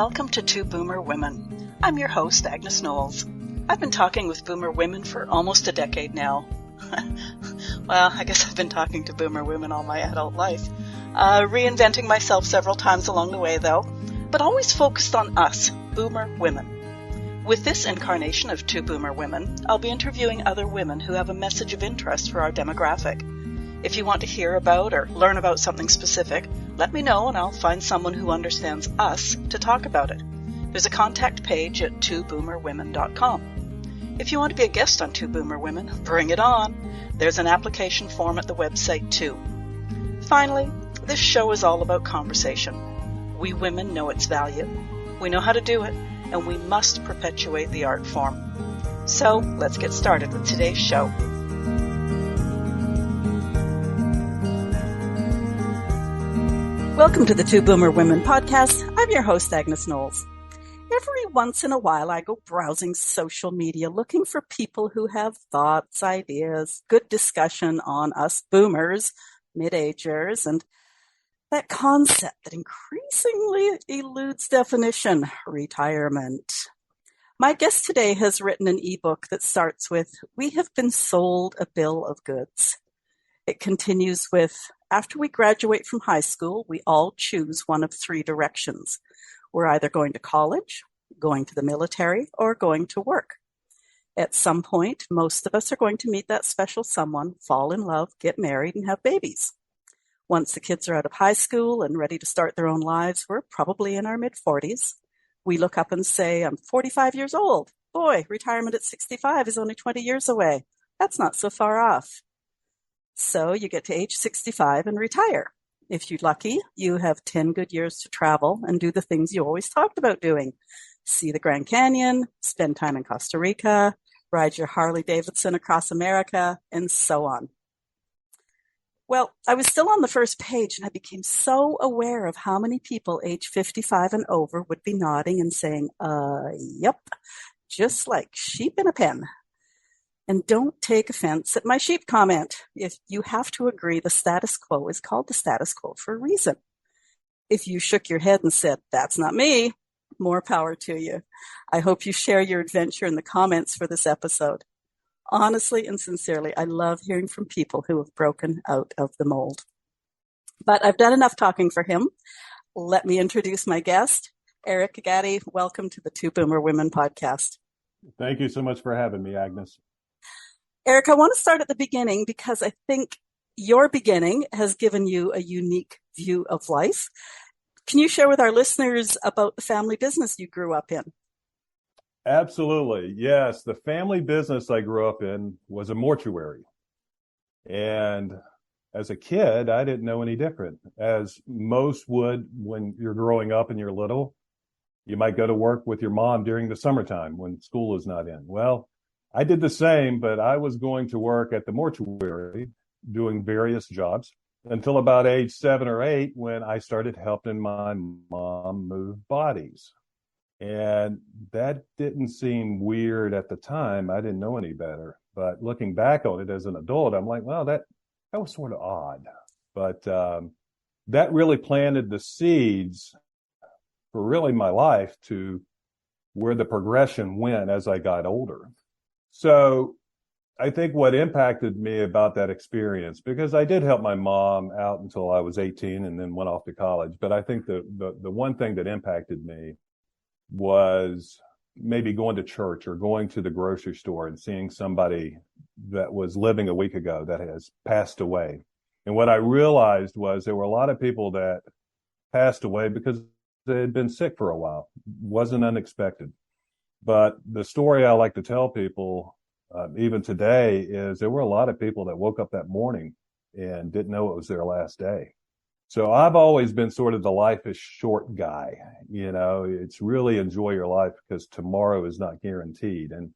welcome to Two Boomer Women. I'm your host, Agnes Knowles. I've been talking with Boomer women for almost a decade now. Well, I guess I've been talking to Boomer women all my adult life. Reinventing myself several times along the way, though, but always focused on us, Boomer women. With this incarnation of Two Boomer Women, I'll be interviewing other women who have a message of interest for our demographic. If you want to hear about or learn about something specific, let me know and I'll find someone who understands us to talk about it. There's a contact page at twoboomerwomen.com. If you want to be a guest on Two Boomer Women, bring it on. There's an application form at the website too. Finally, this show is all about conversation. We women know its value. We know how to do it, and we must perpetuate the art form. So let's get started with today's show. Welcome to the Two Boomer Women podcast. I'm your host, Agnes Knowles. Every once in a while, I go browsing social media looking for people who have thoughts, ideas, good discussion on us boomers, mid-agers, and that concept that increasingly eludes definition, retirement. My guest today has written an ebook that starts with, "We have been sold a bill of goods." It continues with, "After we graduate from high school, we all choose one of three directions. We're either going to college, going to the military, or going to work. At some point, most of us are going to meet that special someone, fall in love, get married, and have babies. Once the kids are out of high school and ready to start their own lives, we're probably in our mid-40s. We look up and say, 'I'm 45 years old. Boy, retirement at 65 is only 20 years away. That's not so far off.' So you get to age 65 and retire. If you're lucky, you have 10 good years to travel and do the things you always talked about doing. See the Grand Canyon, spend time in Costa Rica, ride your Harley Davidson across America, and so on." Well, I was still on the first page and I became so aware of how many people age 55 and over would be nodding and saying, yep, just like sheep in a pen. And don't take offense at my sheep comment. If you have to agree the status quo is called the status quo for a reason. If you shook your head and said, "That's not me," more power to you. I hope you share your adventure in the comments for this episode. Honestly and sincerely, I love hearing from people who have broken out of the mold. But I've done enough talking for him. Let me introduce my guest, Eric Gaddy. Welcome to the Two Boomer Women podcast. Thank you so much for having me, Agnes. Eric, I want to start at the beginning because I think your beginning has given you a unique view of life. Can you share with our listeners about the family business you grew up in? Absolutely. Yes. The family business I grew up in was a mortuary. And as a kid, I didn't know any different. As most would when you're growing up and you're little, you might go to work with your mom during the summertime when school is not in. Well, I did the same, but I was going to work at the mortuary doing various jobs until about age 7 or 8 when I started helping my mom move bodies. And that didn't seem weird at the time. I didn't know any better. But looking back on it as an adult, I'm like, well, that was sort of odd. But that really planted the seeds for really my life to where the progression went as I got older. So I think what impacted me about that experience, because I did help my mom out until I was 18 and then went off to college. But I think the one thing that impacted me was maybe going to church or going to the grocery store and seeing somebody that was living a week ago that has passed away. And what I realized was there were a lot of people that passed away because they had been sick for a while. It wasn't unexpected. But the story I like to tell people, even today, is there were a lot of people that woke up that morning and didn't know it was their last day. So I've always been sort of the life is short guy. You know, it's really enjoy your life because tomorrow is not guaranteed. And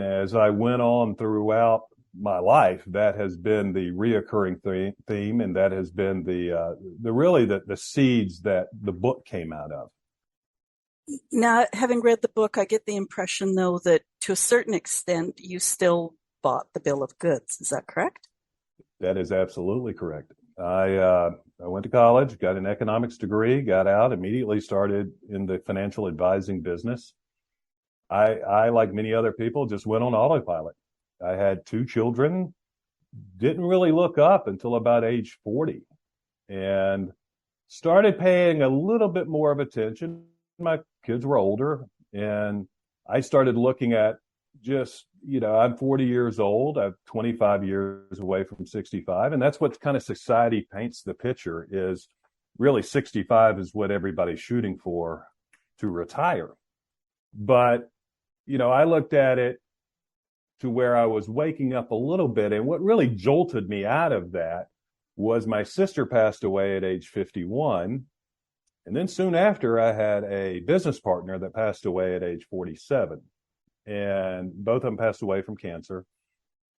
as I went on throughout my life, that has been the reoccurring theme, and that has been the seeds that the book came out of. Now, having read the book, I get the impression, though, that to a certain extent, you still bought the bill of goods. Is that correct? That is absolutely correct. I went to college, got an economics degree, got out, immediately started in the financial advising business. I, like many other people, just went on autopilot. I had two children, didn't really look up until about age 40 and started paying a little bit more of attention. My kids were older and I started looking at just, I'm 40 years old. I'm 25 years away from 65. And that's what kind of society paints the picture is really 65 is what everybody's shooting for to retire. But, I looked at it to where I was waking up a little bit. And what really jolted me out of that was my sister passed away at age 51. And then soon after, I had a business partner that passed away at age 47. And both of them passed away from cancer.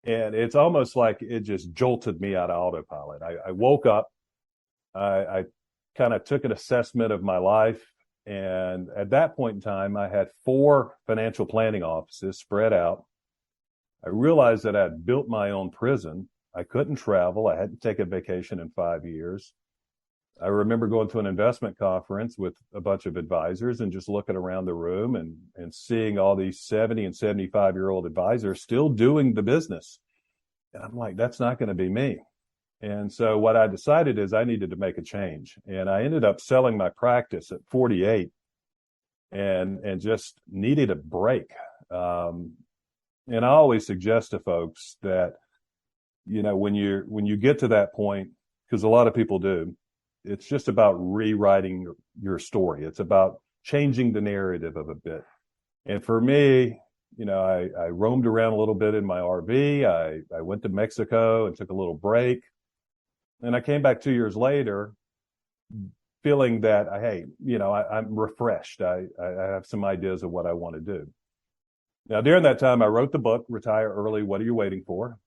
And it's almost like it just jolted me out of autopilot. I woke up, I kind of took an assessment of my life. And at that point in time, I had 4 financial planning offices spread out. I realized that I'd built my own prison. I couldn't travel. I hadn't taken a vacation in 5 years. I remember going to an investment conference with a bunch of advisors and just looking around the room and seeing all these 70 and 75-year-old advisors still doing the business. And I'm like, that's not going to be me. And so what I decided is I needed to make a change. And I ended up selling my practice at 48 and just needed a break. And I always suggest to folks that, when you get to that point, because a lot of people do, it's just about rewriting your story. It's about changing the narrative of a bit. And for me, I roamed around a little bit in my RV. I went to Mexico and took a little break. And I came back 2 years later feeling that, hey, I'm refreshed. I have some ideas of what I want to do. Now, during that time, I wrote the book, Retire Early, What Are You Waiting For?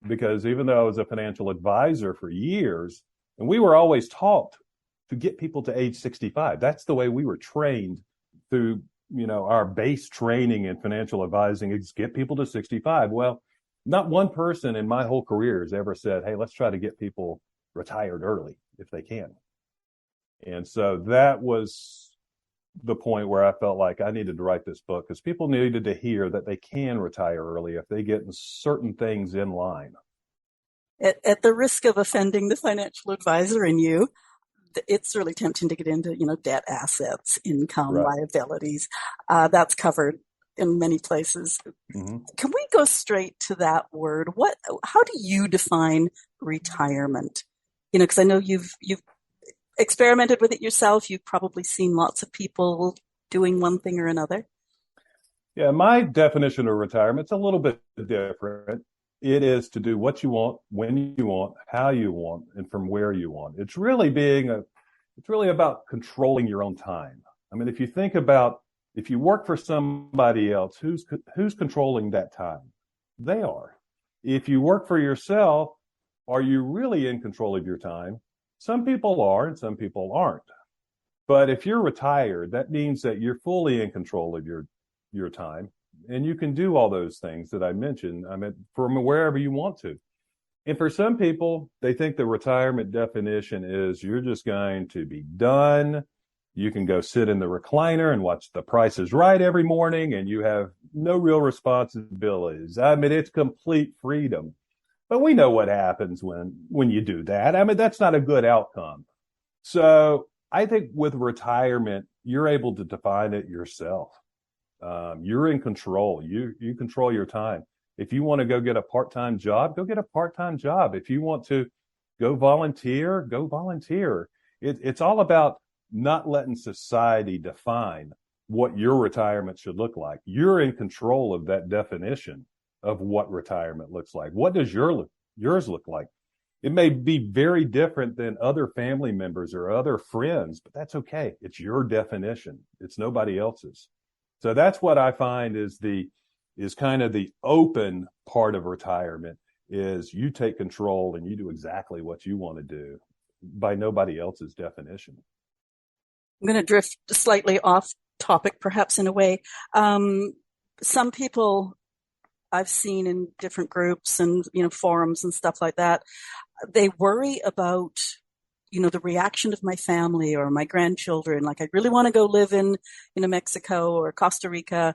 Because even though I was a financial advisor for years, and we were always taught to get people to age 65. That's the way we were trained through, our base training in financial advising is get people to 65. Well, not one person in my whole career has ever said, hey, let's try to get people retired early if they can. And so that was the point where I felt like I needed to write this book because people needed to hear that they can retire early if they get certain things in line. At the risk of offending the financial advisor in you, it's really tempting to get into, debt, assets, income, Right. liabilities. That's covered in many places. Mm-hmm. Can we go straight to that word? How do you define retirement? Because I know you've experimented with it yourself. You've probably seen lots of people doing one thing or another. Yeah, my definition of retirement's a little bit different. It is to do what you want, when you want, how you want, and from where you want. It's really about controlling your own time. I mean, if you think about, if you work for somebody else, who's controlling that time? They are. If you work for yourself, are you really in control of your time? Some people are and some people aren't. But if you're retired, that means that you're fully in control of your time. And you can do all those things that I mentioned, from wherever you want to. And for some people, they think the retirement definition is you're just going to be done. You can go sit in the recliner and watch The Price is Right every morning, and you have no real responsibilities. It's complete freedom. But we know what happens when you do that. That's not a good outcome. So I think with retirement, you're able to define it yourself. You're in control. You control your time. If you want to go get a part-time job, go get a part-time job. If you want to go volunteer, go volunteer. It's all about not letting society define what your retirement should look like. You're in control of that definition of what retirement looks like. What does yours look like? It may be very different than other family members or other friends, but that's okay. It's your definition. It's nobody else's. So that's what I find is kind of the open part of retirement is you take control and you do exactly what you want to do by nobody else's definition. I'm going to drift slightly off topic, perhaps in a way. Some people I've seen in different groups and, forums and stuff like that, they worry about, the reaction of my family or my grandchildren. Like, I really want to go live in, Mexico or Costa Rica,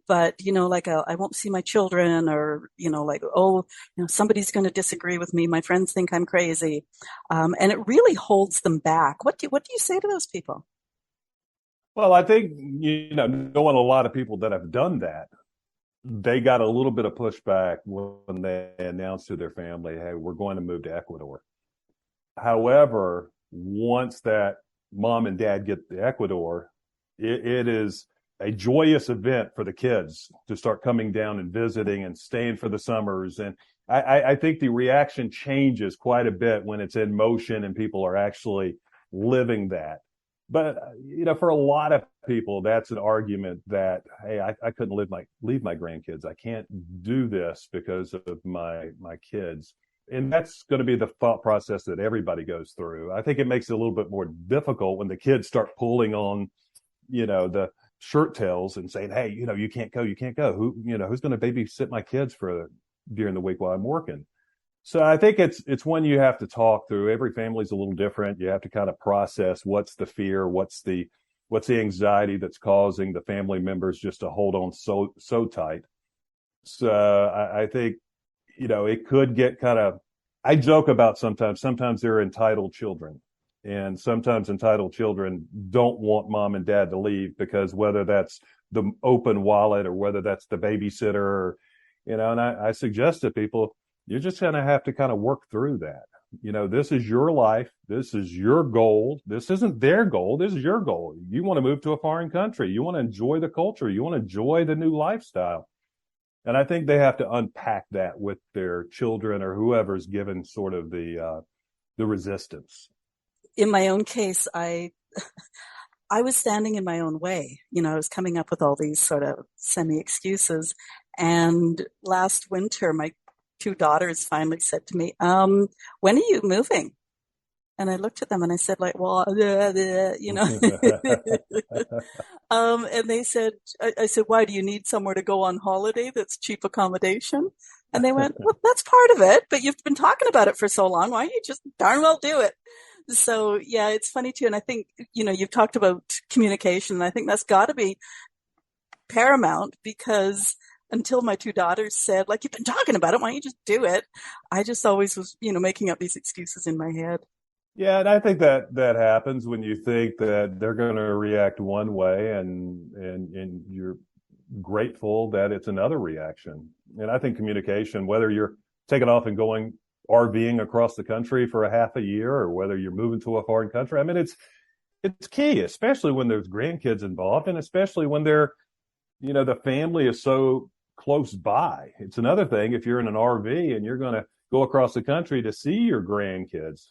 but, like, I won't see my children, or, like, oh, somebody's going to disagree with me. My friends think I'm crazy. And it really holds them back. What do you say to those people? Well, I think, knowing a lot of people that have done that, they got a little bit of pushback when they announced to their family, hey, we're going to move to Ecuador. However, once that mom and dad get to Ecuador, it is a joyous event for the kids to start coming down and visiting and staying for the summers. And I think the reaction changes quite a bit when it's in motion and people are actually living that. But, for a lot of people, that's an argument that, hey, I couldn't leave my grandkids. I can't do this because of my kids. And that's going to be the thought process that everybody goes through. I think it makes it a little bit more difficult when the kids start pulling on, the shirt tails and saying, hey, you can't go. Who's going to babysit my kids during the week while I'm working? So I think it's one you have to talk through. Every family's a little different. You have to kind of process what's the fear, what's the anxiety that's causing the family members just to hold on so tight. So I think, it could get kind of, I joke about sometimes they're entitled children, and sometimes entitled children don't want mom and dad to leave because whether that's the open wallet or whether that's the babysitter, or, and I suggest to people, you're just going to have to kind of work through that. This is your life. This is your goal. This isn't their goal. This is your goal. You want to move to a foreign country. You want to enjoy the culture. You want to enjoy the new lifestyle. And I think they have to unpack that with their children or whoever's given sort of the resistance. In my own case, I was standing in my own way. I was coming up with all these sort of semi excuses. And last winter, my two daughters finally said to me, when are you moving? And I looked at them and I said, like, well, and they said, I said, why, do you need somewhere to go on holiday that's cheap accommodation? And they went, well, that's part of it, but you've been talking about it for so long. Why don't you just darn well do it? So yeah, it's funny too. And I think, you've talked about communication, and I think that's got to be paramount, because until my two daughters said, like, you've been talking about it, why don't you just do it? I just always was, making up these excuses in my head. Yeah, and I think that happens when you think that they're going to react one way, and you're grateful that it's another reaction. And I think communication, whether you're taking off and going RVing across the country for a half a year, or whether you're moving to a foreign country, I mean, it's key, especially when there's grandkids involved, and especially when they're, the family is so close by. It's another thing if you're in an RV and you're going to go across the country to see your grandkids.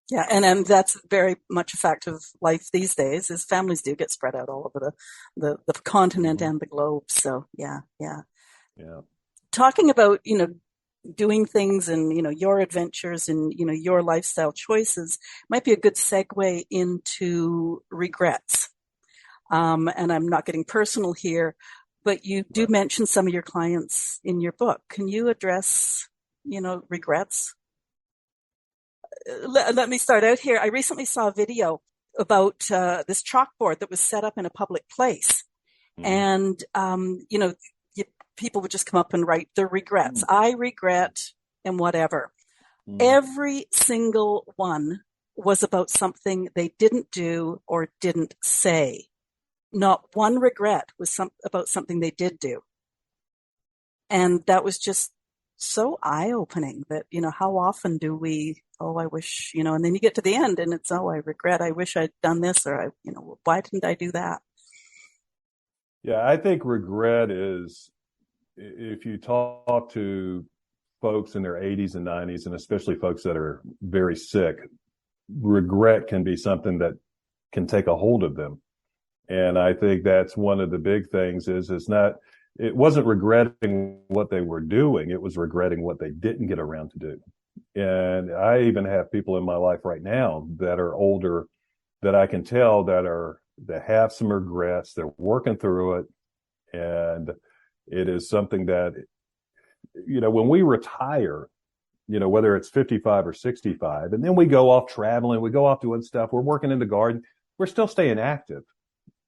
Yeah, and that's very much a fact of life these days, is families do get spread out all over the continent and the globe. So yeah. Talking about, doing things and, your adventures and, your lifestyle choices might be a good segue into regrets. And I'm not getting personal here, but you do mention some of your clients in your book. Can you address, regrets? Let me start out here. I recently saw a video about this chalkboard that was set up in a public place. And, people would just come up and write their regrets. I regret and whatever. Every single one was about something they didn't do or didn't say. Not one regret was about something they did do. And that was just so eye-opening that, how often do we, oh, I wish, and then you get to the end and it's, oh, I regret, I wish I'd done this, or why didn't I do that? Yeah, I think regret is, if you talk to folks in their 80s and 90s, and especially folks that are very sick, regret can be something that can take a hold of them. And I think that's one of the big things is it wasn't regretting what they were doing. It was regretting what they didn't get around to do. And I even have people in my life right now that are older that I can tell that have some regrets. They're working through it. And it is something that, when we retire, whether it's 55 or 65. And then we go off traveling, we go off doing stuff, we're working in the garden, we're still staying active.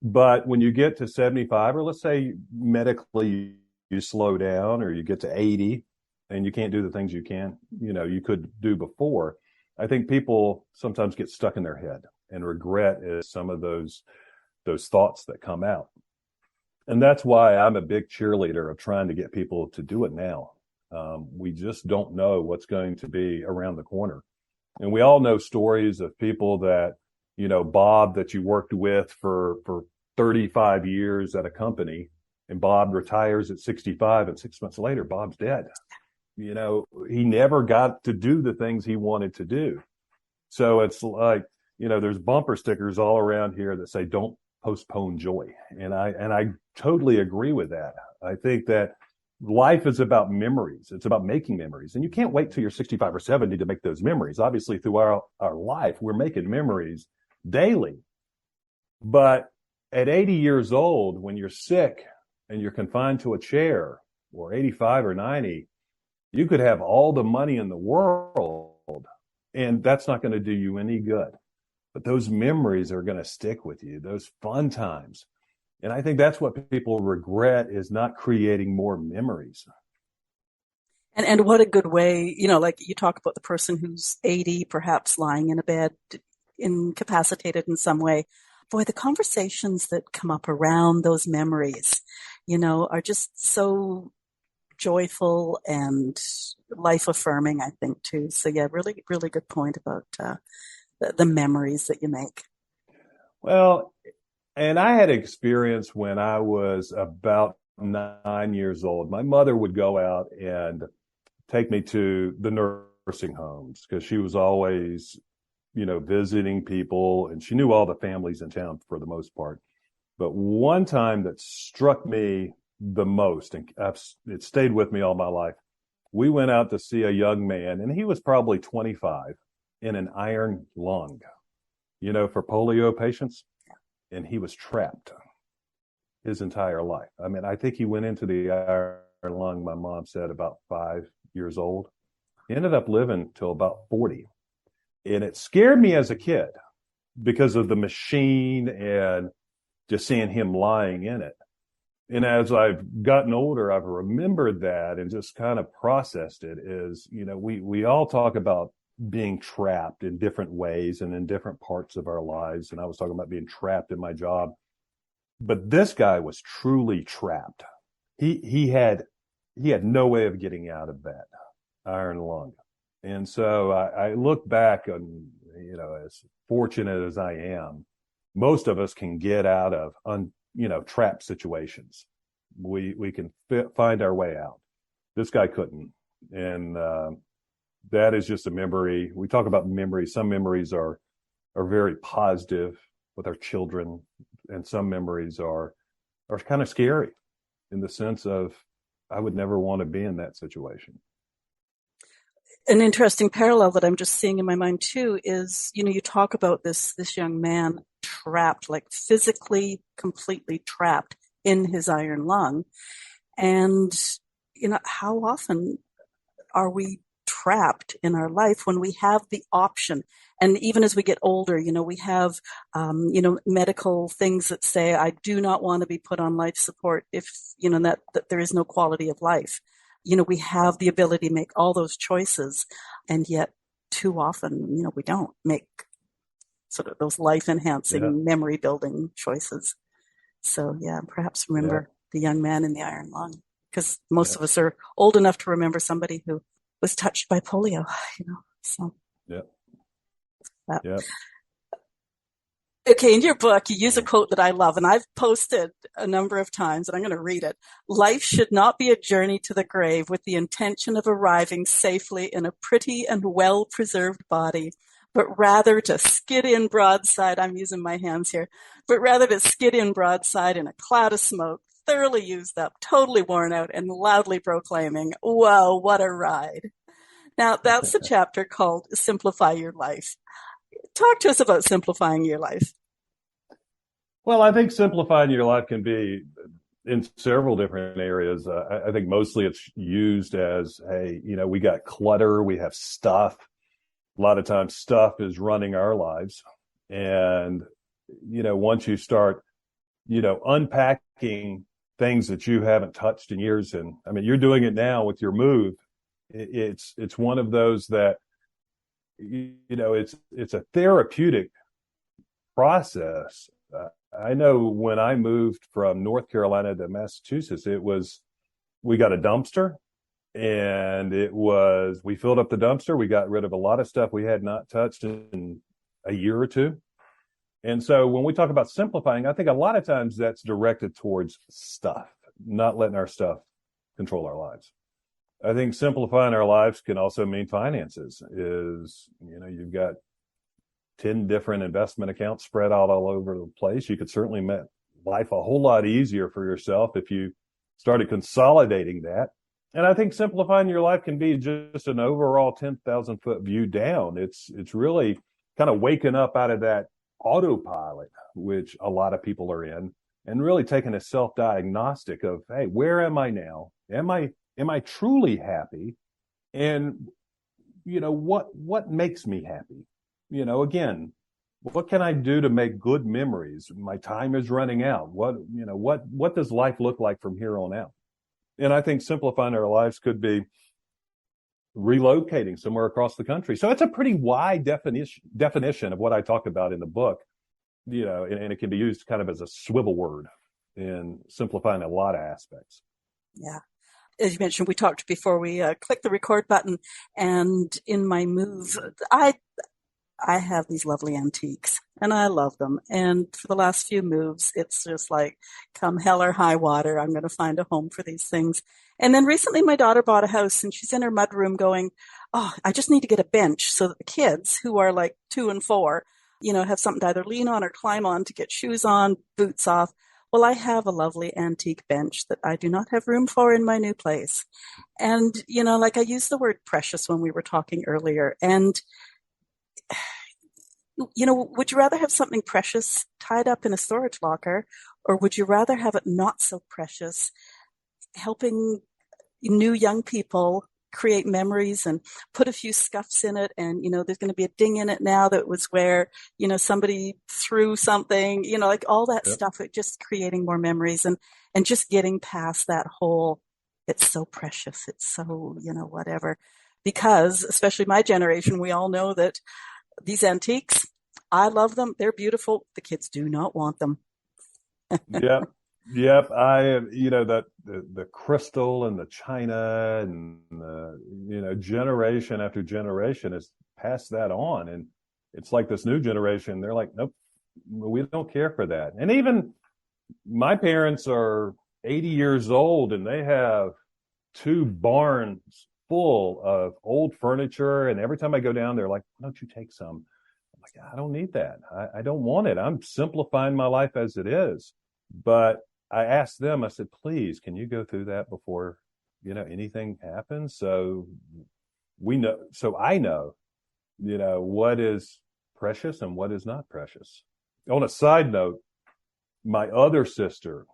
But when you get to 75, or let's say medically you slow down, or you get to 80 and you can't do the things you could do before, I think people sometimes get stuck in their head, and regret is some of those thoughts that come out. And that's why I'm a big cheerleader of trying to get people to do it now. We just don't know what's going to be around the corner. And we all know stories of people that, Bob that you worked with for 35 years at a company, and Bob retires at 65, and 6 months later, Bob's dead. He never got to do the things he wanted to do. So it's like, there's bumper stickers all around here that say, don't postpone joy. And I totally agree with that. I think that life is about memories. It's about making memories. And you can't wait till you're 65 or 70 to make those memories. Obviously, through our life, we're making memories daily. But at 80 years old, when you're sick and you're confined to a chair, or 85 or 90, you could have all the money in the world, and that's not going to do you any good. But those memories are going to stick with you, those fun times. And I think that's what people regret, is not creating more memories. And what a good way, like you talk about the person who's 80, perhaps lying in a bed, incapacitated in some way. Boy, the conversations that come up around those memories, are just so joyful and life affirming, I think, too. So yeah, really, really good point about the memories that you make. Well, and I had experience when I was about 9 years old. My mother would go out and take me to the nursing homes, because she was always, visiting people, and she knew all the families in town for the most part. But one time that struck me the most, and it stayed with me all my life, we went out to see a young man, and he was probably 25, in an iron lung, for polio patients. And he was trapped his entire life. I mean, I think he went into the iron lung, my mom said, about 5 years old. He ended up living till about 40. And it scared me as a kid because of the machine and just seeing him lying in it. And as I've gotten older, I've remembered that and just kind of processed it. We all talk about being trapped in different ways and in different parts of our lives. And I was talking about being trapped in my job, but this guy was truly trapped. He had no way of getting out of that iron lung. And so I look back on, as fortunate as I am, most of us can get out of trapped situations. We can find our way out. This guy couldn't. And that is just a memory. We talk about memories. Some memories are very positive with our children, and some memories are kind of scary, in the sense of, I would never want to be in that situation. An interesting parallel that I'm just seeing in my mind too is, you talk about this young man trapped, like physically completely trapped in his iron lung. And, how often are we trapped in our life when we have the option? And even as we get older, we have, medical things that say, I do not want to be put on life support if, that there is no quality of life. We have the ability to make all those choices, and yet too often, we don't make sort of those life-enhancing, memory-building choices. So, yeah, perhaps remember the young man in the iron lung, because most of us are old enough to remember somebody who was touched by polio, So, Okay, in your book, you use a quote that I love, and I've posted a number of times, and I'm going to read it. Life should not be a journey to the grave with the intention of arriving safely in a pretty and well-preserved body, but rather to skid in broadside, I'm using my hands here, but rather to skid in broadside in a cloud of smoke, thoroughly used up, totally worn out, and loudly proclaiming, "Whoa, what a ride." Now, that's the chapter called Simplify Your Life. Talk to us about simplifying your life. Well, I think simplifying your life can be in several different areas. I think mostly it's used as, hey, we got clutter, we have stuff. A lot of times stuff is running our lives. And, once you start, unpacking things that you haven't touched in years, and I mean, you're doing it now with your move. It's one of those that, it's a therapeutic process. I know when I moved from North Carolina to Massachusetts, we got a dumpster, and we filled up the dumpster. We got rid of a lot of stuff we had not touched in a year or two. And so when we talk about simplifying, I think a lot of times that's directed towards stuff, not letting our stuff control our lives. I think simplifying our lives can also mean finances. You've got 10 different investment accounts spread out all over the place. You could certainly make life a whole lot easier for yourself if you started consolidating that. And I think simplifying your life can be just an overall 10,000 foot view down. It's really kind of waking up out of that autopilot, which a lot of people are in, and really taking a self-diagnostic of, hey, where am I now? Am I truly happy? And, what makes me happy? Again, what can I do to make good memories? My time is running out. What does life look like from here on out? And I think simplifying our lives could be relocating somewhere across the country. So it's a pretty wide definition of what I talk about in the book, and it can be used kind of as a swivel word in simplifying a lot of aspects. Yeah. As you mentioned, we talked before we clicked the record button, and in my move, I have these lovely antiques, and I love them. And for the last few moves, it's just like, come hell or high water, I'm going to find a home for these things. And then recently my daughter bought a house, and she's in her mudroom going, oh, I just need to get a bench so that the kids, who are like 2 and 4, have something to either lean on or climb on to get shoes on, boots off. Well, I have a lovely antique bench that I do not have room for in my new place. And, I used the word precious when we were talking earlier. And would you rather have something precious tied up in a storage locker, or would you rather have it not so precious, helping new young people create memories and put a few scuffs in it? And, there's going to be a ding in it now that was where, somebody threw something, like all that stuff, it just creating more memories and just getting past that whole, it's so precious. It's so, whatever, because especially my generation, we all know that these antiques, I love them. They're beautiful. The kids do not want them. Yep. That the crystal and the china and generation after generation has passed that on. And it's like this new generation, they're like, nope, we don't care for that. And even my parents are 80 years old, and they have 2 barns full of old furniture. And every time I go down, they're like, why don't you take some? I'm like, I don't need that. I don't want it. I'm simplifying my life as it is. But I asked them, I said, please, can you go through that before, anything happens? So I know, what is precious and what is not precious. On a side note, my other sister,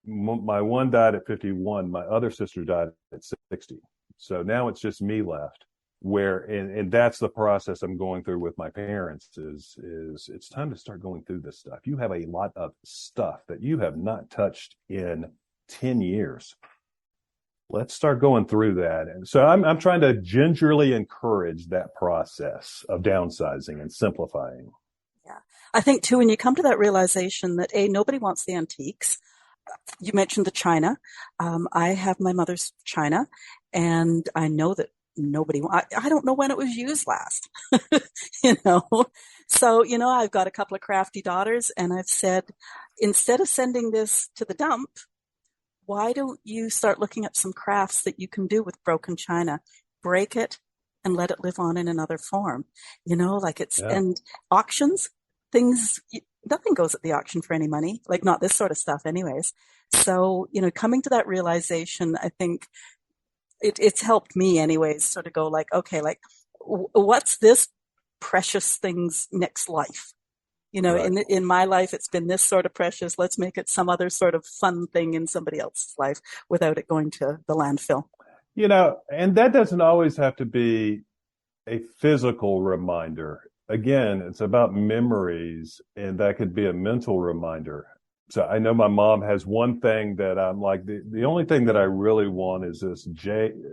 my one died at 51. My other sister died at 60. So now it's just me left, and that's the process I'm going through with my parents is it's time to start going through this stuff. You have a lot of stuff that you have not touched in 10 years. Let's start going through that. And so I'm trying to gingerly encourage that process of downsizing and simplifying. Yeah. I think too, when you come to that realization that nobody wants the antiques. You mentioned the china. I have my mother's china, and I know that I don't know when it was used last, So, I've got a couple of crafty daughters, and I've said, instead of sending this to the dump, why don't you start looking at some crafts that you can do with broken china? Break it and let it live on in another form. And auctions, things, nothing goes at the auction for any money, like not this sort of stuff anyways. So, coming to that realization, I think it's helped me anyways, sort of go like, okay, like what's this precious thing's next life? Right. in my life, it's been this sort of precious. Let's make it some other sort of fun thing in somebody else's life without it going to the landfill. And that doesn't always have to be a physical reminder. Again, it's about memories, and that could be a mental reminder. So I know my mom has one thing that I'm like, the only thing that I really want is this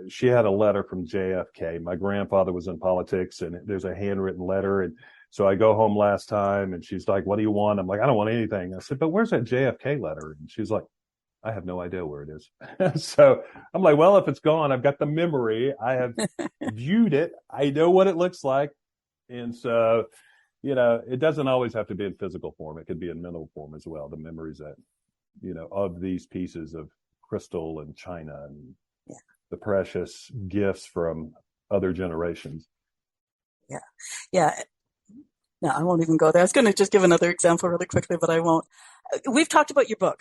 she had a letter from JFK. My grandfather was in politics, and there's a handwritten letter. And so I go home last time and she's like, what do you want? I'm like, I don't want anything. I said, but where's that JFK letter? And she's like, I have no idea where it is. So I'm like, well, if it's gone, I've got the memory. I have viewed it. I know what it looks like. And so, it doesn't always have to be in physical form. It could be in mental form as well. The memories that, of these pieces of crystal and china and Yeah. the precious gifts from other generations. Yeah. Yeah. No, I won't even go there. I was going to just give another example really quickly, but I won't. We've talked about your book.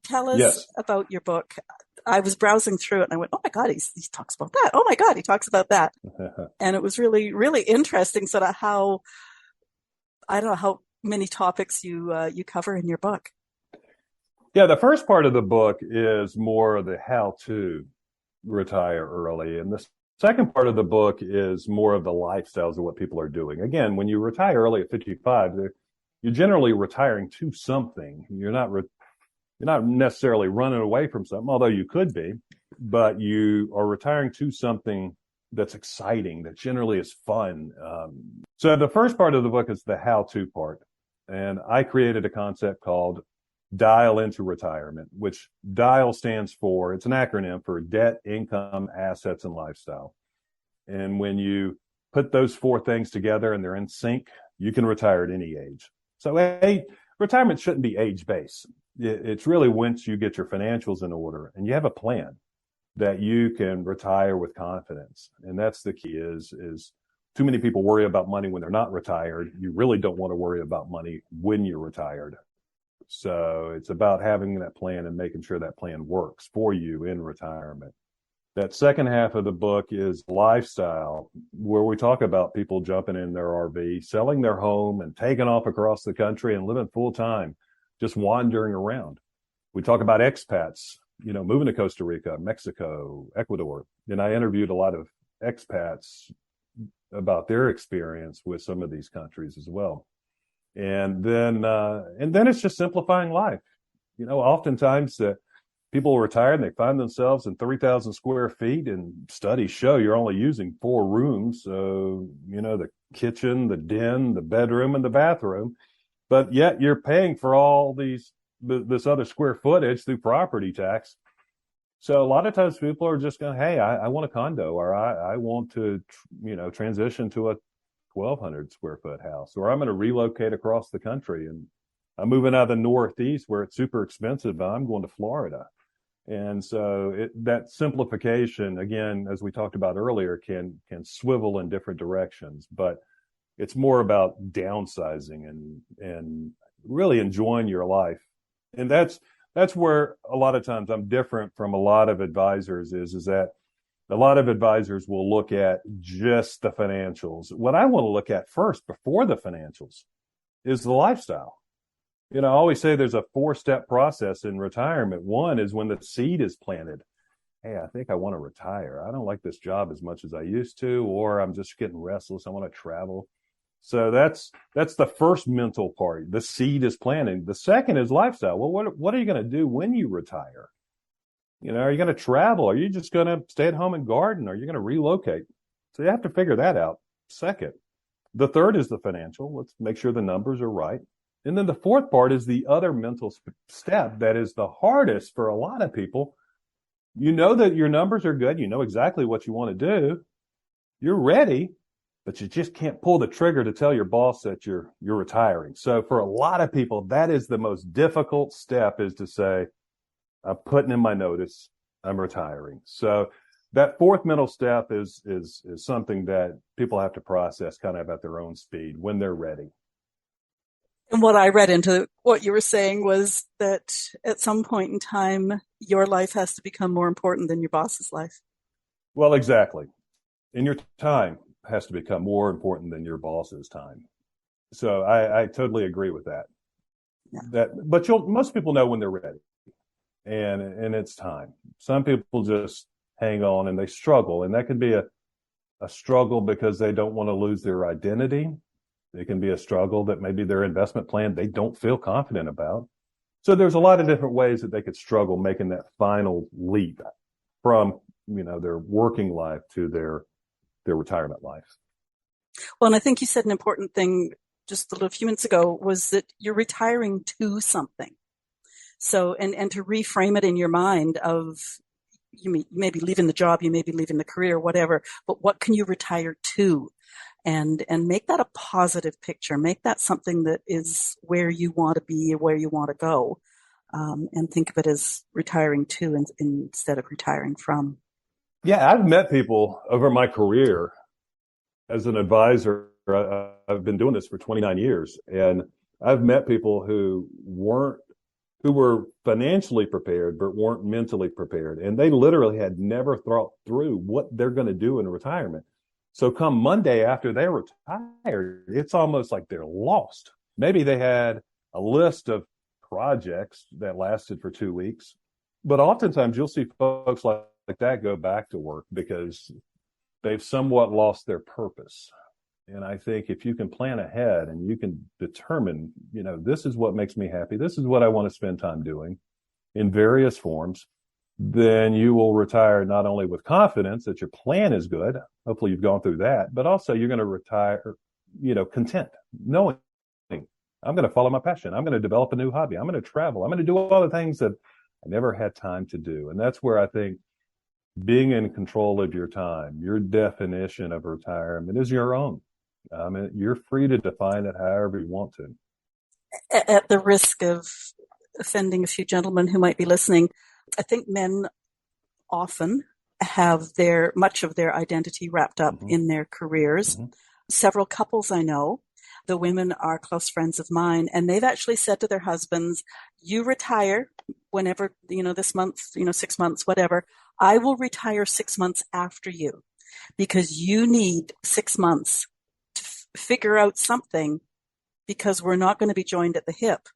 Tell us Yes. about your book. I was browsing through it and I went, oh my God, he talks about that. Oh my God, he talks about that. And it was really, really interesting sort of how, I don't know how many topics you cover in your book. Yeah, the first part of the book is more of the how to retire early. And the second part of the book is more of the lifestyles of what people are doing. Again, when you retire early at 55, you're generally retiring to something. You're not necessarily running away from something, although you could be, but you are retiring to something that's exciting, that generally is fun. So the first part of the book is the how-to part. And I created a concept called Dial into Retirement, which DIAL stands for, it's an acronym for debt, income, assets, and lifestyle. And when you put those four things together and they're in sync, you can retire at any age. So retirement shouldn't be age-based. It's really once you get your financials in order and you have a plan that you can retire with confidence. And that's the key is too many people worry about money when they're not retired. You really don't want to worry about money when you're retired. So it's about having that plan and making sure that plan works for you in retirement. That second half of the book is lifestyle, where we talk about people jumping in their RV, selling their home and taking off across the country and living full time, just wandering around. We talk about expats, moving to Costa Rica, Mexico, Ecuador. And I interviewed a lot of expats about their experience with some of these countries as well. And then it's just simplifying life. Oftentimes people retire and they find themselves in 3,000 square feet, and studies show you're only using 4 rooms. So, the kitchen, the den, the bedroom, and the bathroom, but yet you're paying for all this other square footage through property tax. So a lot of times people are just going, hey, I want a condo, or I want to, transition to a 1,200 square foot house, or I'm going to relocate across the country and I'm moving out of the Northeast where it's super expensive, but I'm going to Florida. And so that simplification, again, as we talked about earlier, can swivel in different directions, but it's more about downsizing and really enjoying your life. And that's where a lot of times I'm different from a lot of advisors is that a lot of advisors will look at just the financials. What I want to look at first before the financials is the lifestyle. I always say there's a 4-step process in retirement. One is when the seed is planted. Hey, I think I want to retire. I don't like this job as much as I used to, or I'm just getting restless. I want to travel. So that's the first mental part. The seed is planted. The second is lifestyle. Well, what are you going to do when you retire? Are you going to travel? Are you just going to stay at home and garden? Are you going to relocate? So you have to figure that out. Second. The third is the financial. Let's make sure the numbers are right. And then the fourth part is the other mental step that is the hardest for a lot of people. You know that your numbers are good. You know exactly what you want to do. You're ready, but you just can't pull the trigger to tell your boss that you're retiring. So for a lot of people, that is the most difficult step, is to say, I'm putting in my notice, I'm retiring. So that fourth mental step is something that people have to process kind of at their own speed when they're ready. And what I read into what you were saying was that at some point in time, your life has to become more important than your boss's life. Well, exactly. And your time has to become more important than your boss's time. So I totally agree with that. Yeah. But most people know when they're ready, and it's time. Some people just hang on and they struggle, and that can be a struggle because they don't want to lose their identity. It can be a struggle that maybe their investment plan they don't feel confident about. So there's a lot of different ways that they could struggle making that final leap from, their working life to their retirement life. Well, and I think you said an important thing just a little few minutes ago was that you're retiring to something. So, and to reframe it in your mind of you may be leaving the job, you may be leaving the career, whatever, but what can you retire to? And make that a positive picture. Make that something that is where you want to be or where you want to go. And think of it as retiring to instead of retiring from. Yeah, I've met people over my career as an advisor. I've been doing this for 29 years, and I've met people who were financially prepared but weren't mentally prepared, and they literally had never thought through what they're going to do in retirement. So come Monday after they're retired, it's almost like they're lost. Maybe they had a list of projects that lasted for 2 weeks, but oftentimes you'll see folks like that go back to work because they've somewhat lost their purpose. And I think if you can plan ahead and you can determine, this is what makes me happy, this is what I want to spend time doing in various forms, then you will retire not only with confidence that your plan is good, hopefully you've gone through that, but also you're going to retire, content, knowing I'm going to follow my passion. I'm going to develop a new hobby. I'm going to travel. I'm going to do all the things that I never had time to do. And that's where I think being in control of your time, your definition of retirement is your own. You're free to define it however you want to. At the risk of offending a few gentlemen who might be listening, I think men often have much of their identity wrapped up in their careers. Several couples I know, the women are close friends of mine, and they've actually said to their husbands, you retire whenever, this month, 6 months, whatever. I will retire 6 months after you because you need 6 months to figure out something, because we're not going to be joined at the hip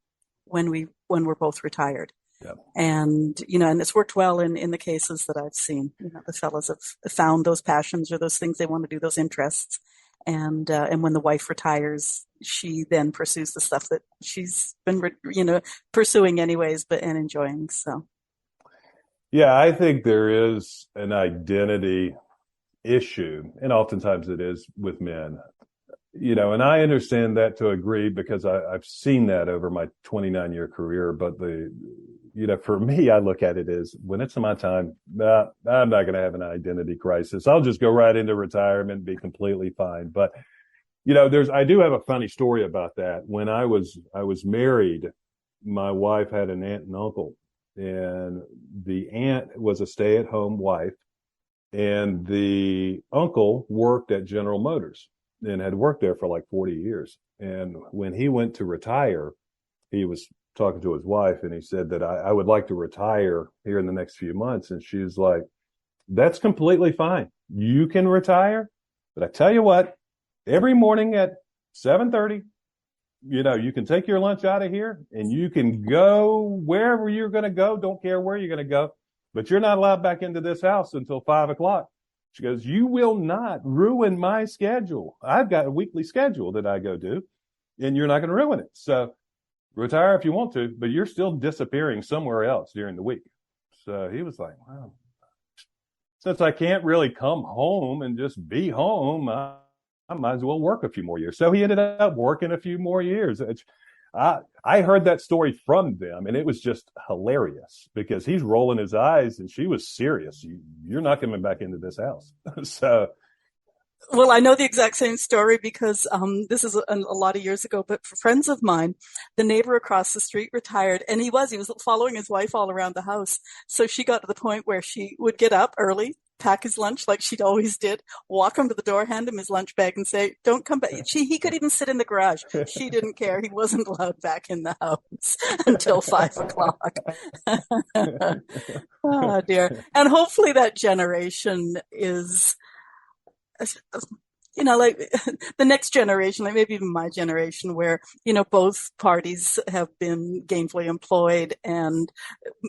when we're both retired. Yep. And, and it's worked well in the cases that I've seen. The fellas have found those passions or those things they want to do, those interests. And when the wife retires, she then pursues the stuff that she's been, pursuing anyways, and enjoying. So. Yeah, I think there is an identity issue, and oftentimes it is with men, and I understand that to a degree because I've seen that over my 29-year career. But for me, I look at it as when it's my time, I'm not going to have an identity crisis. I'll just go right into retirement and be completely fine. But, I do have a funny story about that. When I was married, my wife had an aunt and uncle, and the aunt was a stay-at-home wife, and the uncle worked at General Motors and had worked there for like 40 years. And when he went to retire, he was talking to his wife, and he said that I would like to retire here in the next few months. And she's like, that's completely fine. You can retire. But I tell you what, every morning at 7:30, you can take your lunch out of here and you can go wherever you're going to go. Don't care where you're going to go, but you're not allowed back into this house until 5:00. She goes, you will not ruin my schedule. I've got a weekly schedule that I go do, and you're not going to ruin it. So retire if you want to, but you're still disappearing somewhere else during the week. So he was like, wow, since I can't really come home and just be home, I might as well work a few more years. So he ended up working a few more years. I heard that story from them, and it was just hilarious because he's rolling his eyes and she was serious. You're not coming back into this house. So. Well, I know the exact same story because this is a lot of years ago, but for friends of mine, the neighbor across the street retired, and he was following his wife all around the house. So she got to the point where she would get up early, pack his lunch like she'd always did, walk him to the door, hand him his lunch bag, and say, don't come back. He could even sit in the garage. She didn't care. He wasn't allowed back in the house until 5:00. Oh, dear. And hopefully that generation is like the next generation, like maybe even my generation, where, both parties have been gainfully employed and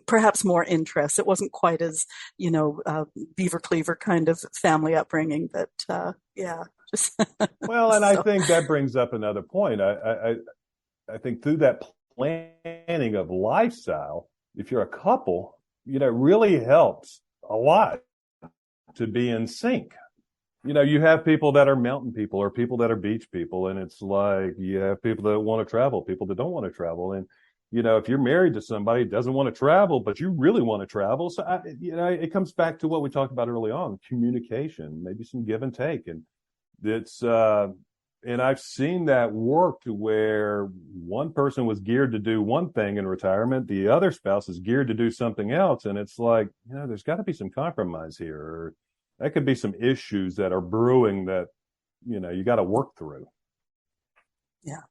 perhaps more interest. It wasn't quite as, beaver cleaver kind of family upbringing, but yeah, just Well, and I so think that brings up another point. I think through that planning of lifestyle, if you're a couple, it really helps a lot to be in sync. You have people that are mountain people or people that are beach people, and it's like you have people that want to travel, people that don't want to travel. And, if you're married to somebody that doesn't want to travel, but you really want to travel. So, it comes back to what we talked about early on, communication, maybe some give and take. And and I've seen that work to where one person was geared to do one thing in retirement, the other spouse is geared to do something else. And it's like, there's got to be some compromise here. Or that could be some issues that are brewing that, you got to work through. yeah.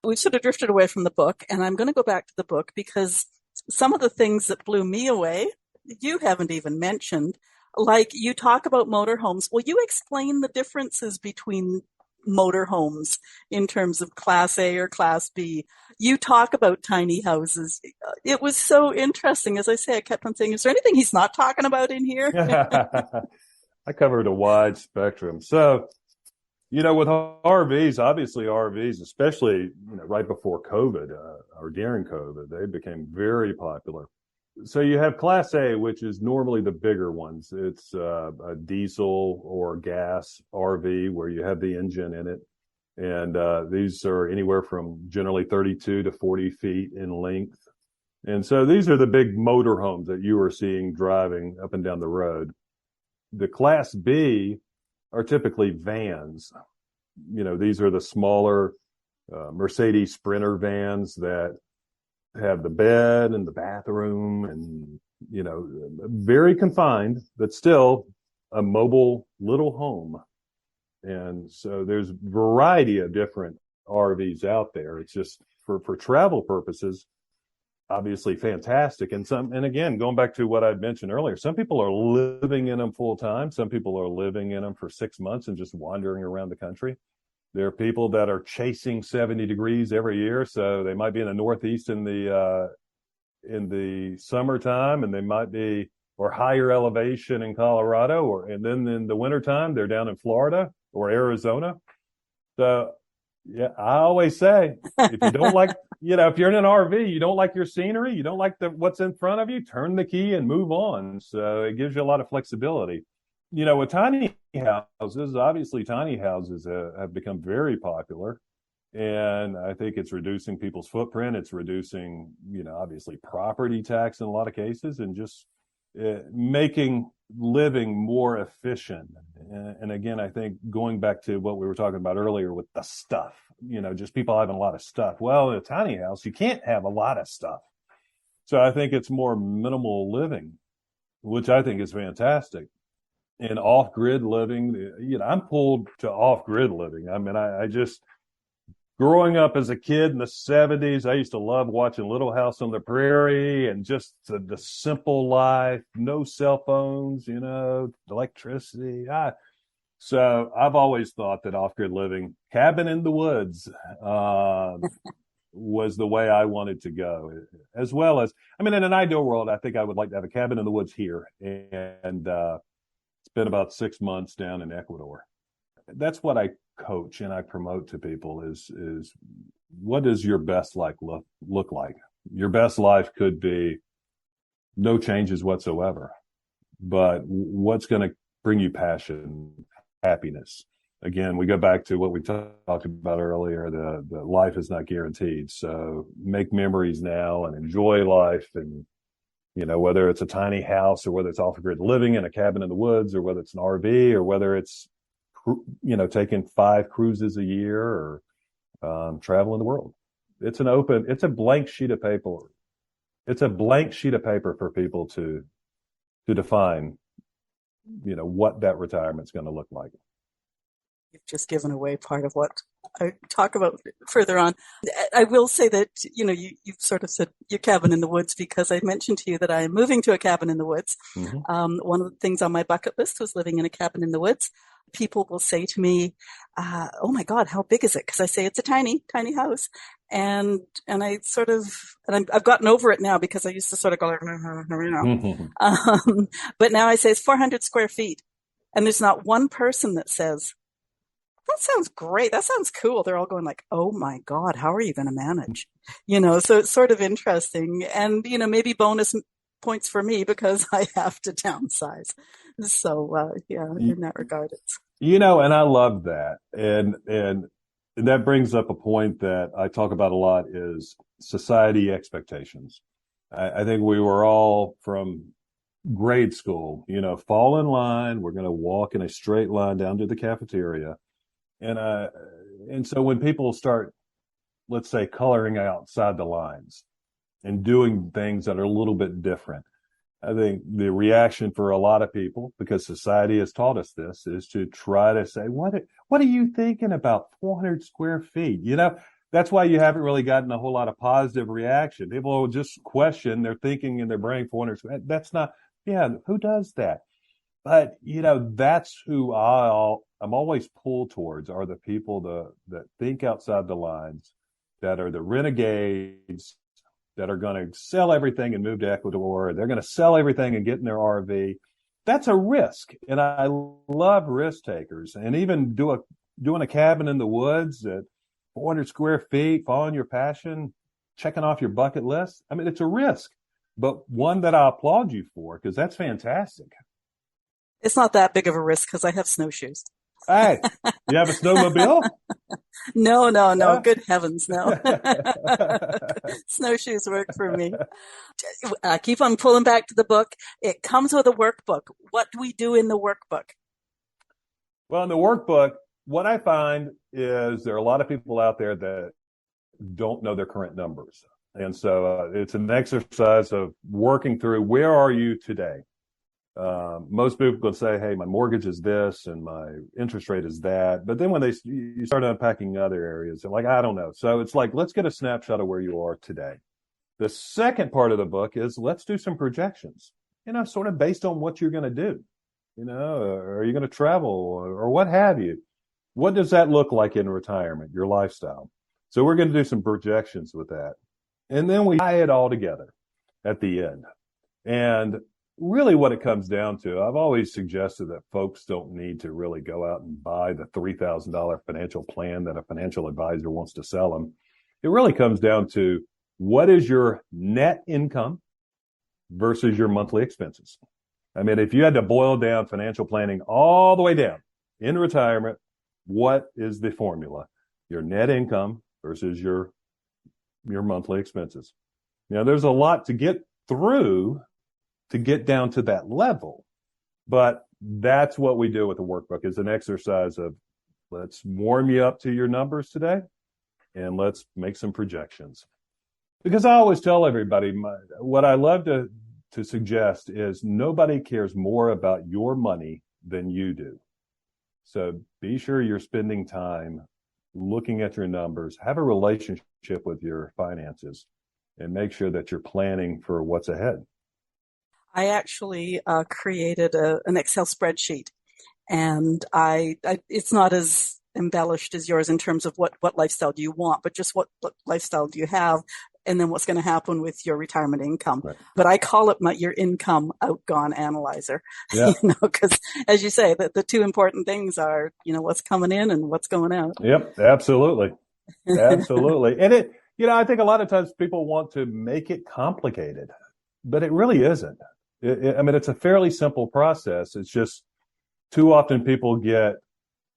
We've sort of drifted away from the book, and I'm going to go back to the book because some of the things that blew me away, you haven't even mentioned. Like you talk about motorhomes. Will you explain the differences between motorhomes in terms of Class A or Class B? You talk about tiny houses. It was so interesting. As I say, I kept on saying, is there anything he's not talking about in here? I covered a wide spectrum. So, with RVs, obviously RVs, especially, right before COVID or during COVID, they became very popular. So you have Class A, which is normally the bigger ones. It's a diesel or gas RV where you have the engine in it. And these are anywhere from generally 32 to 40 feet in length. And so these are the big motor homes that you are seeing driving up and down the road. The Class B are typically vans. These are the smaller Mercedes Sprinter vans that have the bed and the bathroom and, very confined, but still a mobile little home. And so there's a variety of different RVs out there. It's just for travel purposes, obviously fantastic. And again, going back to what I mentioned earlier, some people are living in them full time. Some people are living in them for 6 months and just wandering around the country. There are people that are chasing 70 degrees every year. So they might be in the Northeast in the summertime, and they might be, or higher elevation in Colorado, and then in the wintertime, they're down in Florida or Arizona. So yeah, I always say, if you don't like, if you're in an RV, you don't like your scenery, you don't like what's in front of you, turn the key and move on. So it gives you a lot of flexibility. With tiny houses, obviously tiny houses have become very popular. And I think it's reducing people's footprint. It's reducing, obviously property tax in a lot of cases, and just making living more efficient. And again, I think going back to what we were talking about earlier with the stuff, just people having a lot of stuff. Well, in a tiny house, you can't have a lot of stuff. So I think it's more minimal living, which I think is fantastic. And off-grid living, I'm pulled to off-grid living. I mean, I just, growing up as a kid in the 70s, I used to love watching Little House on the Prairie and just the simple life, no cell phones, electricity. So I've always thought that off-grid living, cabin in the woods, was the way I wanted to go. As well as, in an ideal world, I think I would like to have a cabin in the woods here and spend about 6 months down in Ecuador. That's what I coach and I promote to people is what does your best life look like? Your best life could be no changes whatsoever, but what's going to bring you passion, happiness? Again, we go back to what we talked about earlier. The life is not guaranteed. So make memories now and enjoy life. And, whether it's a tiny house or whether it's off-grid living in a cabin in the woods or whether it's an RV or whether it's taking 5 cruises a year or traveling the world. It's a blank sheet of paper. It's a blank sheet of paper for people to define, what that retirement's going to look like. You've just given away part of what I talk about further on. I will say that, you've sort of said your cabin in the woods because I mentioned to you that I am moving to a cabin in the woods. One of the things on my bucket list was living in a cabin in the woods. People will say to me, oh my God, how big is it? Because I say it's a tiny, tiny house. And I sort of, and I've gotten over it now because I used to sort of go like, but now I say it's 400 square feet. And there's not one person that says, that sounds great. That sounds cool. They're all going like, oh my God, how are you going to manage? So it's sort of interesting. And, maybe bonus points for me because I have to downsize. So, in that regard, it's. And I love that. And that brings up a point that I talk about a lot is society expectations. I think we were all from grade school, fall in line. We're going to walk in a straight line down to the cafeteria. And so when people start, let's say, coloring outside the lines and doing things that are a little bit different, I think the reaction for a lot of people, because society has taught us this, is to try to say, what are you thinking about 400 square feet? That's why you haven't really gotten a whole lot of positive reaction. People will just question, they're thinking in their brain 400 square. That's not, who does that? But, that's who I'm always pulled towards are the people that think outside the lines, that are the renegades, that are going to sell everything and move to Ecuador. They're going to sell everything and get in their RV. That's a risk. And I love risk takers. And even doing a cabin in the woods at 400 square feet, following your passion, checking off your bucket list. I mean, it's a risk, but one that I applaud you for because that's fantastic. It's not that big of a risk because I have snowshoes. Hey, you have a snowmobile? No. Yeah. Good heavens, no. Snowshoes work for me. I keep on pulling back to the book. It comes with a workbook. What do we do in the workbook? Well, in the workbook, what I find is there are a lot of people out there that don't know their current numbers. And so it's an exercise of working through where are you today? Most people will say, hey, my mortgage is this and my interest rate is that. But then when you start unpacking other areas, they're like, I don't know. So it's like, let's get a snapshot of where you are today. The second part of the book is let's do some projections, sort of based on what you're going to do. Are you going to travel or what have you? What does that look like in retirement, your lifestyle? So we're going to do some projections with that. And then we tie it all together at the end. And really what it comes down to, I've always suggested that folks don't need to really go out and buy the $3,000 financial plan that a financial advisor wants to sell them. It really comes down to what is your net income versus your monthly expenses. I mean, if you had to boil down financial planning all the way down in retirement, what is the formula? Your net income versus your monthly expenses. There's a lot to get through to get down to that level. But that's what we do with the workbook is an exercise of let's warm you up to your numbers today and let's make some projections. Because I always tell everybody what I love to suggest is nobody cares more about your money than you do. So be sure you're spending time looking at your numbers, have a relationship with your finances, and make sure that you're planning for what's ahead. I actually created an Excel spreadsheet, and it's not as embellished as yours in terms of what lifestyle do you want, but just what lifestyle do you have, and then what's going to happen with your retirement income. Right. But I call it your income outgone analyzer, because as you say, the two important things are, what's coming in and what's going out. Yep, absolutely. Absolutely. And I think a lot of times people want to make it complicated, but it really isn't. It's a fairly simple process. It's just too often people get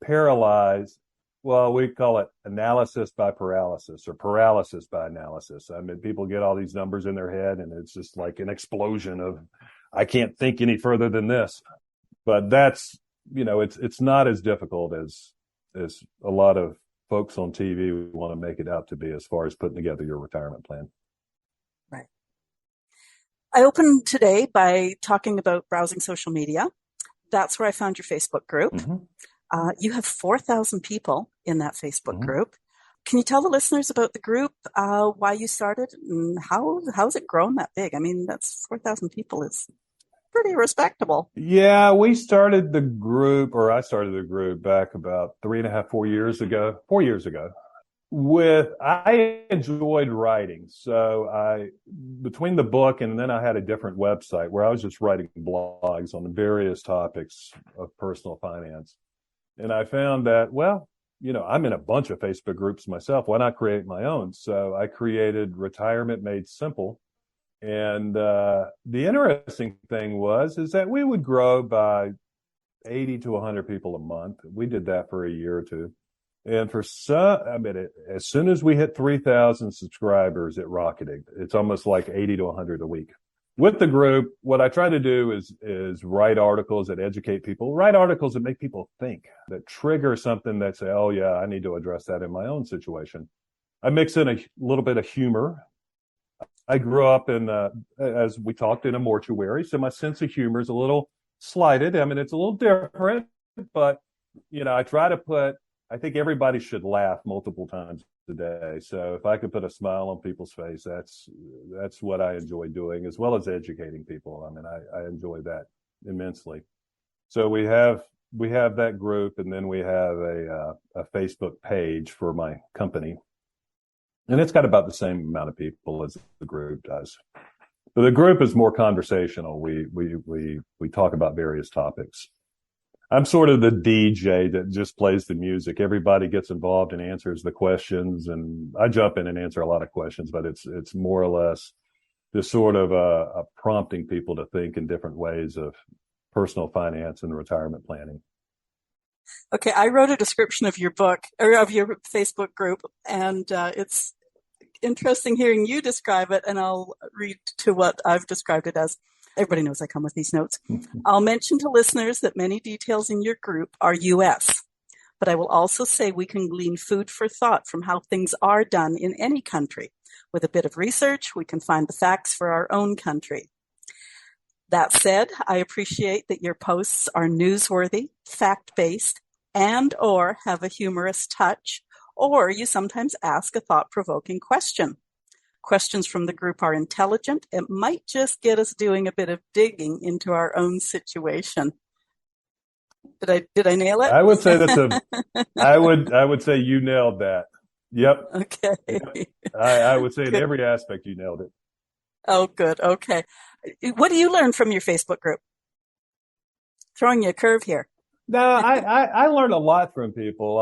paralyzed. Well, we call it analysis by paralysis or paralysis by analysis. People get all these numbers in their head and it's just like an explosion of, I can't think any further than this. But that's, it's not as difficult as a lot of folks on TV want to make it out to be as far as putting together your retirement plan. Right. I opened today by talking about browsing social media. That's where I found your Facebook group. Mm-hmm. You have 4,000 people in that Facebook Mm-hmm. group. Can you tell the listeners about the group, why you started, and how's it grown that big? I mean, that's 4,000 people is pretty respectable. Yeah, we started the group, or I started the group back about 3.5, 4 years ago. 4 years ago. I enjoyed writing. So between the book and then I had a different website where I was just writing blogs on various topics of personal finance. And I found that, well, I'm in a bunch of Facebook groups myself. Why not create my own? So I created Retirement Made Simple. And the interesting thing is that we would grow by 80 to 100 people a month. We did that for a year or two. And as soon as we hit 3,000 subscribers, it rocketed. It's almost like 80 to 100 a week. With the group, what I try to do is write articles that educate people, write articles that make people think, that trigger something that say, oh yeah, I need to address that in my own situation. I mix in a little bit of humor. I grew up as we talked, in a mortuary, so my sense of humor is a little slighted. I mean, it's a little different, but I think everybody should laugh multiple times a day. So if I could put a smile on people's face, that's what I enjoy doing, as well as educating people. I mean, I enjoy that immensely. So we have that group, and then we have a Facebook page for my company, and it's got about the same amount of people as the group does. But the group is more conversational. We talk about various topics. I'm sort of the DJ that just plays the music. Everybody gets involved and answers the questions, and I jump in and answer a lot of questions, but it's more or less just sort of a prompting people to think in different ways of personal finance and retirement planning. Okay, I wrote a description of your book, or of your Facebook group, and it's interesting hearing you describe it, and I'll read to what I've described it as. Everybody knows I come with these notes. I'll mention to listeners that many details in your group are U.S., but I will also say we can glean food for thought from how things are done in any country. With a bit of research, we can find the facts for our own country. That said, I appreciate that your posts are newsworthy, fact-based, and or have a humorous touch, or you sometimes ask a thought-provoking question. Questions from the group are intelligent. It might just get us doing a bit of digging into our own situation. Did I nail it? I would say I would say you nailed that. Yep. Okay. Yep. I would say in every aspect you nailed it. Oh, good. Okay. What do you learn from your Facebook group? Throwing you a curve here. No, I learned a lot from people.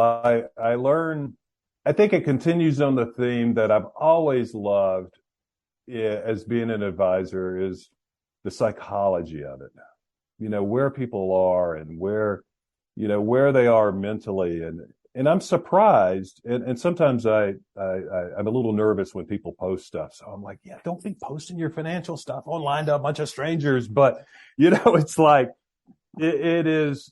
I think it continues on the theme that I've always loved as being an advisor, is the psychology of it. Where people are and where they are mentally. And I'm surprised. And sometimes I'm a little nervous when people post stuff. So I'm like, yeah, don't be posting your financial stuff online to a bunch of strangers. But, it's like, it is,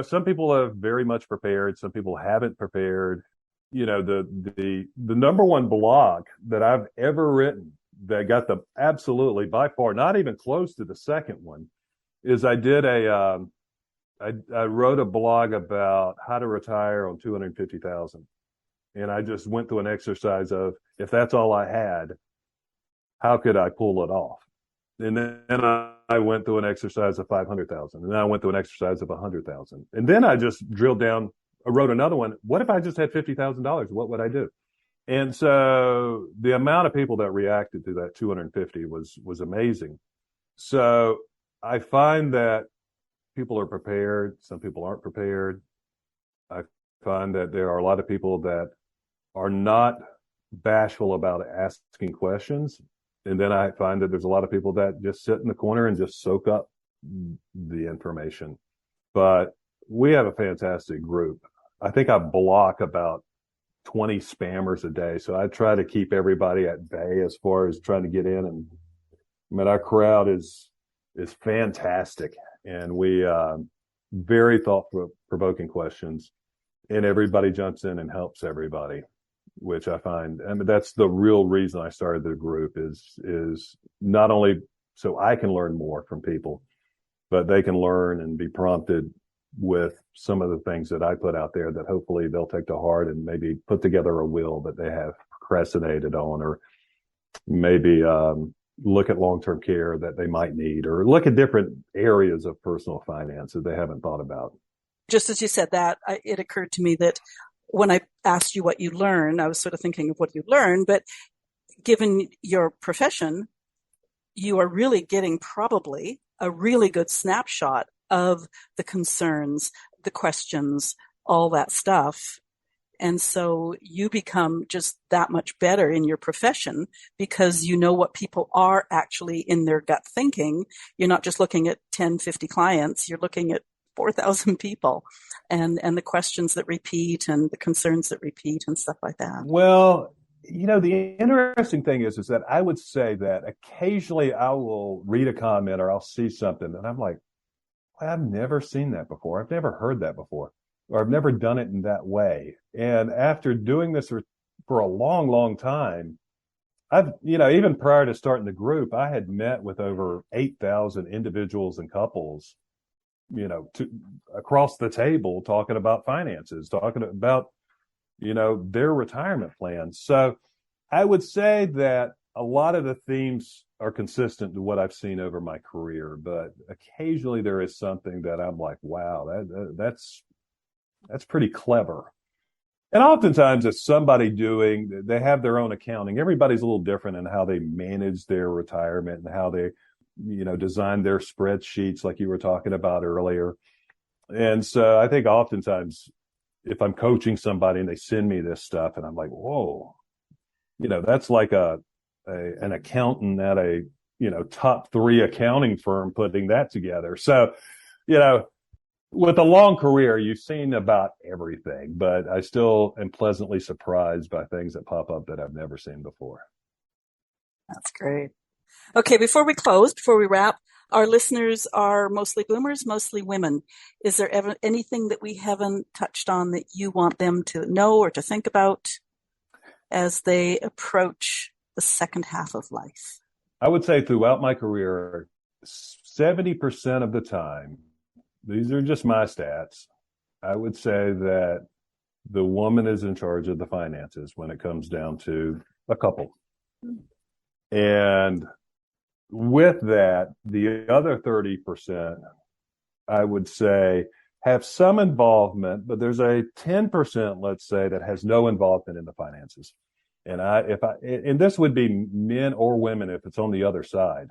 some people are very much prepared. Some people haven't prepared. The number one blog that I've ever written that got the absolutely by far, not even close to the second one, is I wrote a blog about how to retire on $250,000. And I just went through an exercise of, if that's all I had, how could I pull it off? And then I went through an exercise of 500,000, and then I went through an exercise of 100,000. And then I just drilled down. I wrote another one. What if I just had $50,000? What would I do? And so the amount of people that reacted to that 250 was amazing. So I find that people are prepared. Some people aren't prepared. I find that there are a lot of people that are not bashful about asking questions. And then I find that there's a lot of people that just sit in the corner and just soak up the information. But we have a fantastic group. I think I block about 20 spammers a day. So I try to keep everybody at bay as far as trying to get in. And I mean, our crowd is fantastic. And we, very thought-provoking questions, and everybody jumps in and helps everybody, which I find, I mean, that's the real reason I started the group is not only so I can learn more from people, but they can learn and be prompted with some of the things that I put out there that hopefully they'll take to heart and maybe put together a will that they have procrastinated on, or maybe look at long-term care that they might need, or look at different areas of personal finance that they haven't thought about. Just as you said that, it occurred to me that when I asked you what you learned, I was sort of thinking of what you learned, but given your profession, you are really getting probably a really good snapshot of the concerns, the questions, all that stuff. And so you become just that much better in your profession because you know what people are actually in their gut thinking. You're not just looking at 10, 50 clients, you're looking at 4,000 people and the questions that repeat and the concerns that repeat and stuff like that. Well, the interesting thing is that I would say that occasionally I will read a comment or I'll see something and I'm like, well, I've never seen that before. I've never heard that before, or I've never done it in that way. And after doing this for a long, long time, I've, even prior to starting the group, I had met with over 8,000 individuals and couples, across the table, talking about finances, talking about, their retirement plans. So I would say that a lot of the themes are consistent to what I've seen over my career, but occasionally there is something that I'm like, wow, that's pretty clever. And oftentimes it's somebody they have their own accounting. Everybody's a little different in how they manage their retirement and how they, design their spreadsheets like you were talking about earlier. And so I think oftentimes if I'm coaching somebody and they send me this stuff and I'm like, whoa, that's like an accountant at a, top 3 accounting firm putting that together. So, with a long career, you've seen about everything, but I still am pleasantly surprised by things that pop up that I've never seen before. That's great. Okay, before we wrap, our listeners are mostly boomers, mostly women. Is there ever anything that we haven't touched on that you want them to know or to think about as they approach the second half of life? I would say throughout my career, 70% of the time, these are just my stats, I would say that the woman is in charge of the finances when it comes down to a couple. And with that, the other 30%, I would say, have some involvement, but there's a 10%, let's say, that has no involvement in the finances. And this would be men or women if it's on the other side,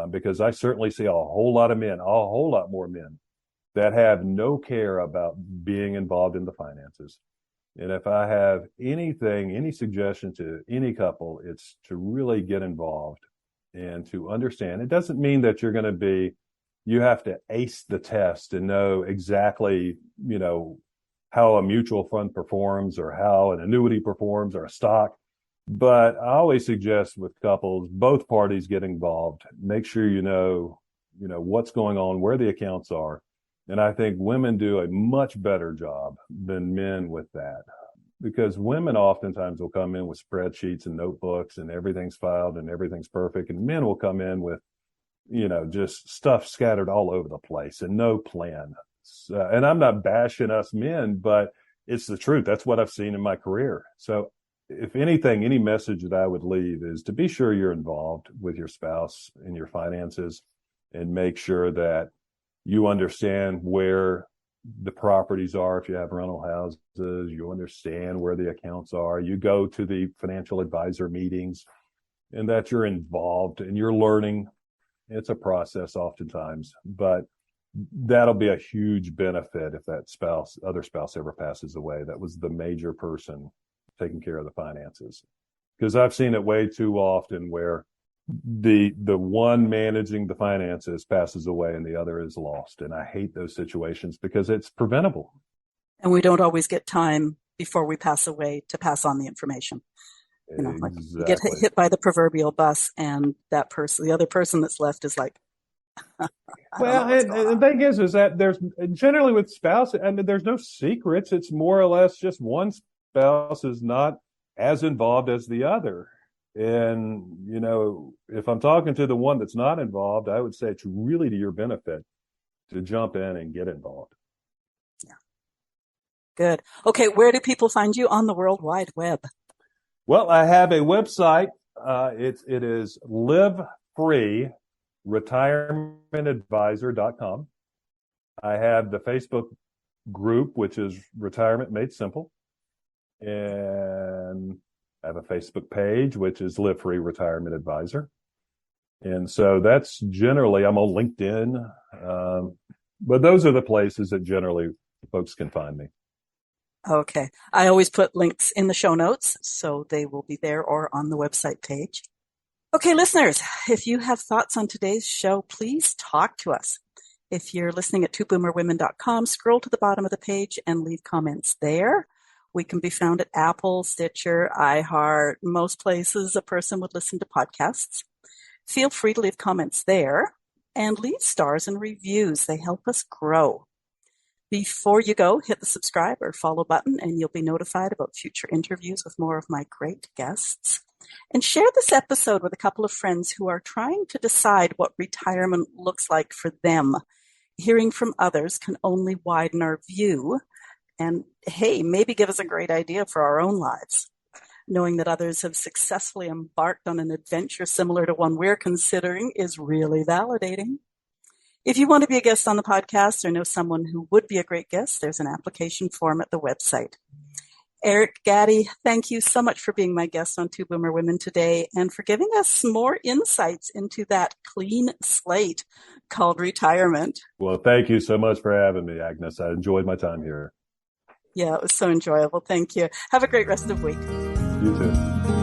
because I certainly see a whole lot more men that have no care about being involved in the finances. And if I have any suggestion to any couple, it's to really get involved and to understand. It doesn't mean that you have to ace the test and know exactly, how a mutual fund performs or how an annuity performs or a stock. But I always suggest with couples, both parties get involved, make sure you know what's going on, where the accounts are. And I think women do a much better job than men with that, because women oftentimes will come in with spreadsheets and notebooks and everything's filed and everything's perfect. And men will come in with, just stuff scattered all over the place and no plan. And I'm not bashing us men, but it's the truth. That's what I've seen in my career. So if anything, any message that I would leave is to be sure you're involved with your spouse in your finances and make sure that you understand where the properties are. If you have rental houses, you understand where the accounts are. You go to the financial advisor meetings and that you're involved and you're learning. It's a process oftentimes, but that'll be a huge benefit if that other spouse ever passes away. That was the major person taking care of the finances. Because I've seen it way too often where the one managing the finances passes away and the other is lost. And I hate those situations because it's preventable. And we don't always get time before we pass away to pass on the information. Exactly. You get hit by the proverbial bus and the other person that's left is like, well, and the thing is that there's generally with spouses, there's no secrets. It's more or less just one spouse is not as involved as the other. And, if I'm talking to the one that's not involved, I would say it's really to your benefit to jump in and get involved. Good. Okay, where do people find you on the World Wide Web? Well, I have a website. It is livefreeretirementadvisor.com. I have the Facebook group, which is Retirement Made Simple. And I have a Facebook page, which is Live Free Retirement Advisor. And so that's generally, I'm on LinkedIn. But those are the places that generally folks can find me. Okay. I always put links in the show notes, so they will be there or on the website page. Okay, listeners, if you have thoughts on today's show, please talk to us. If you're listening at twoboomerwomen.com, scroll to the bottom of the page and leave comments there. We can be found at Apple, Stitcher, iHeart, most places a person would listen to podcasts. Feel free to leave comments there and leave stars and reviews. They help us grow. Before you go, hit the subscribe or follow button and you'll be notified about future interviews with more of my great guests. And share this episode with a couple of friends who are trying to decide what retirement looks like for them. Hearing from others can only widen our view and, hey, maybe give us a great idea for our own lives. Knowing that others have successfully embarked on an adventure similar to one we're considering is really validating. If you want to be a guest on the podcast or know someone who would be a great guest, there's an application form at the website. Eric, Gaddy, thank you so much for being my guest on Two Boomer Women today and for giving us more insights into that clean slate called retirement. Well, thank you so much for having me, Agnes. I enjoyed my time here. Yeah, it was so enjoyable. Thank you. Have a great rest of the week. You too.